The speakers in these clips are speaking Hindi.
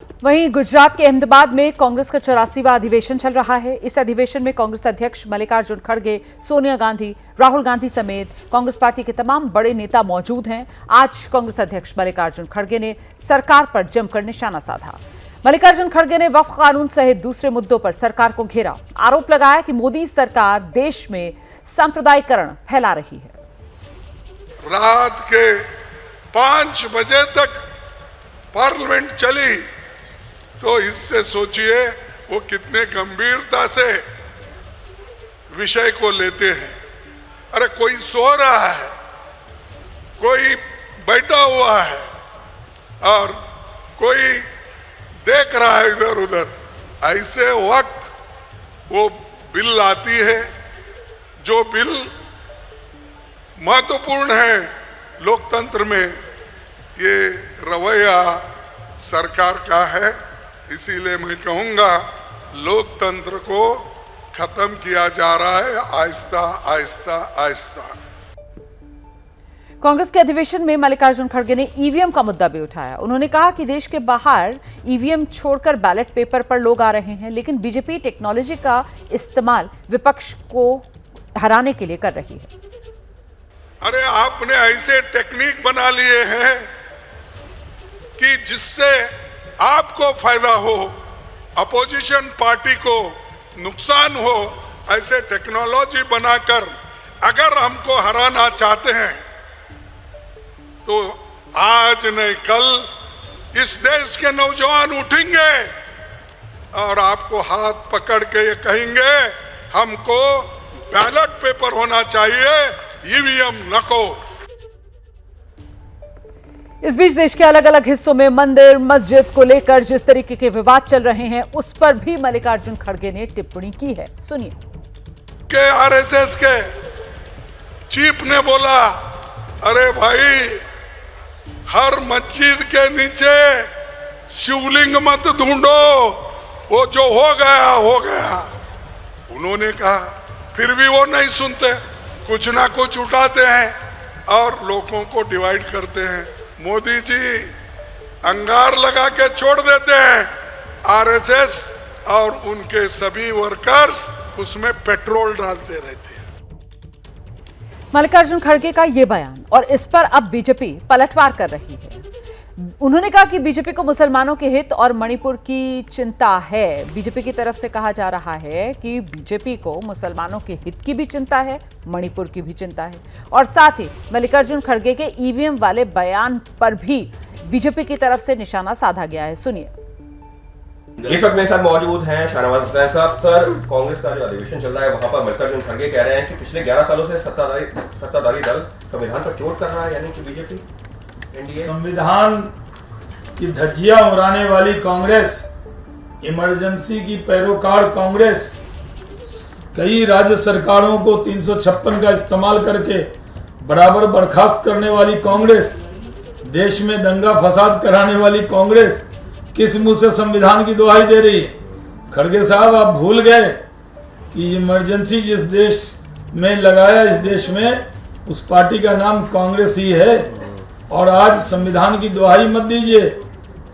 वहीं गुजरात के अहमदाबाद में कांग्रेस का 84वां अधिवेशन चल रहा है। इस अधिवेशन में कांग्रेस अध्यक्ष मल्लिकार्जुन खड़गे, सोनिया गांधी, राहुल गांधी समेत कांग्रेस पार्टी के तमाम बड़े नेता मौजूद हैं। आज कांग्रेस अध्यक्ष मल्लिकार्जुन खड़गे ने सरकार पर जमकर निशाना साधा। मल्लिकार्जुन खड़गे ने वक्फ कानून सहित दूसरे मुद्दों पर सरकार को घेरा। आरोप लगाया कि मोदी सरकार देश में सांप्रदायिकरण फैला रही है। रात के 5 बजे तक पार्लियामेंट चली, तो इससे सोचिए वो कितने गंभीरता से विषय को लेते हैं। अरे कोई सो रहा है, कोई बैठा हुआ है और कोई देख रहा है इधर उधर। ऐसे वक्त वो बिल आती है, जो बिल महत्वपूर्ण है लोकतंत्र में। ये रवैया सरकार का है, इसीलिए मैं कहूंगा लोकतंत्र को खत्म किया जा रहा है आहिस्ता आहिस्ता आहिस्ता। कांग्रेस के अधिवेशन में मल्लिकार्जुन खड़गे ने ईवीएम का मुद्दा भी उठाया। उन्होंने कहा कि देश के बाहर ईवीएम छोड़कर बैलेट पेपर पर लोग आ रहे हैं, लेकिन बीजेपी टेक्नोलॉजी का इस्तेमाल विपक्ष को हराने के लिए कर रही है। अरे आपने ऐसे टेक्निक बना लिए हैं कि जिससे आपको फायदा हो, अपोजिशन पार्टी को नुकसान हो। ऐसे टेक्नोलॉजी बनाकर अगर हमको हराना चाहते हैं तो आज नहीं कल इस देश के नौजवान उठेंगे और आपको हाथ पकड़ के ये कहेंगे हमको बैलेट पेपर होना चाहिए, ईवीएम नको। इस बीच देश के अलग अलग हिस्सों में मंदिर मस्जिद को लेकर जिस तरीके के विवाद चल रहे हैं, उस पर भी मल्लिकार्जुन खड़गे ने टिप्पणी की है। सुनिए। के आरएसएस के चीफ ने बोला, अरे भाई हर मस्जिद के नीचे शिवलिंग मत ढूंढो, वो जो हो गया हो गया। उन्होंने कहा, फिर भी वो नहीं सुनते, कुछ ना कुछ उठाते हैं और लोगों को डिवाइड करते हैं। मोदी जी अंगार लगा के छोड़ देते हैं, आरएसएस और उनके सभी वर्कर्स उसमें पेट्रोल डालते रहते हैं। मल्लिकार्जुन खड़गे का यह बयान और इस पर अब बीजेपी पलटवार कर रही है। उन्होंने कहा कि बीजेपी को मुसलमानों के हित और मणिपुर की चिंता है। बीजेपी की तरफ से कहा जा रहा है कि बीजेपी को मुसलमानों के हित की भी चिंता है, मणिपुर की भी चिंता है। और साथ ही मल्लिकार्जुन खड़गे के ईवीएम वाले बयान पर भी बीजेपी की तरफ से निशाना साधा गया है। सुनिए। इस वक्त मेरे साथ मौजूद हैं शाहनवाज हुसैन साहब। सर, कांग्रेस का जो अधिवेशन चल रहा है वहां पर मल्लिकार्जुन खड़गे कह रहे हैं कि पिछले 11 सालों से सत्ताधारी दल संविधान पर चोट कर रहा है, यानी कि बीजेपी संविधान की धज्जियां उड़ाने वाली कांग्रेस, इमरजेंसी की पैरोकार कांग्रेस, कई राज्य सरकारों को 356 का इस्तेमाल करके बराबर बर्खास्त करने वाली कांग्रेस, देश में दंगा फसाद कराने वाली कांग्रेस किस मुंह से संविधान की दुहाई दे रही है? खड़गे साहब, आप भूल गए कि इमरजेंसी जिस देश में लगाया, इस देश में उस पार्टी का नाम कांग्रेस ही है। और आज संविधान की दुहाई मत दीजिए,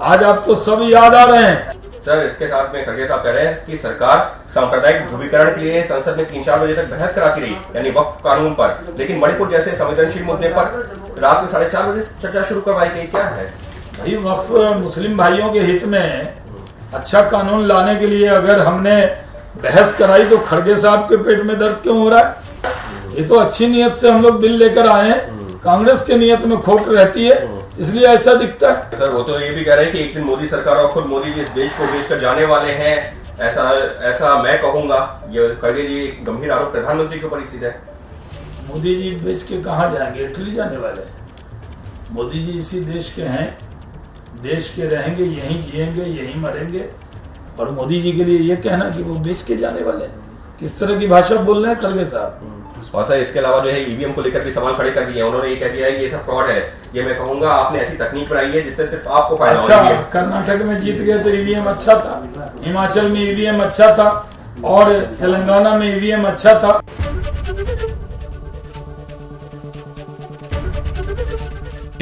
आज आपको सब याद आ रहे हैं। सर, इसके साथ में खड़गे साहब कह रहे हैं कि सरकार सांप्रदायिक ध्रुवीकरण के लिए संसद में 3-4 बजे तक बहस कराती रही, यानी वक्फ कानून पर, लेकिन मणिपुर जैसे संवेदनशील मुद्दे पर रात में 4:30 बजे चर्चा शुरू करवाई गई। क्या है भाई, वक्फ मुस्लिम भाइयों के हित में अच्छा कानून लाने के लिए अगर हमने बहस कराई तो खड़गे साहब के पेट में दर्द क्यों हो रहा है? ये तो अच्छी नीयत से हम लोग बिल लेकर आए हैं, कांग्रेस के नियत में खोट रहती है, इसलिए ऐसा दिखता है। सर, वो तो ये भी कह रहे हैं कि एक दिन मोदी सरकार और खुद मोदी जी इस देश को बेचकर जाने वाले हैं, ऐसा मैं कहूंगा। ये खड़गे जी गंभीर आरोप प्रधानमंत्री के ऊपर ही सीधा है। मोदी जी बेच के कहाँ जाएंगे? इटली जाने वाले हैं। मोदी जी इसी देश के हैं, देश के रहेंगे, यहीं जिएंगे, यहीं मरेंगे। और मोदी जी के लिए ये कहना कि वो बेच के जाने वाले हैं, किस तरह की भाषा बोल रहे हैं खड़गे साहब? और सर, इसके अलावा जो है ईवीएम को लेकर भी सवाल खड़े कर दिए। उन्होंने ये कह दिया है कि ये सब फ्रॉड है। ये मैं कहूंगा आपने ऐसी तकनीक बनाई है जिससे सिर्फ आपको फायदा अच्छा, होगा। कर्नाटक में जीत गए तो ईवीएम अच्छा था, हिमाचल में ईवीएम अच्छा था और तेलंगाना में ईवीएम अच्छा था।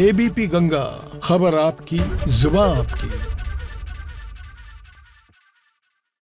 एबीपी गंगा, खबर आपकी, जुबान आपकी।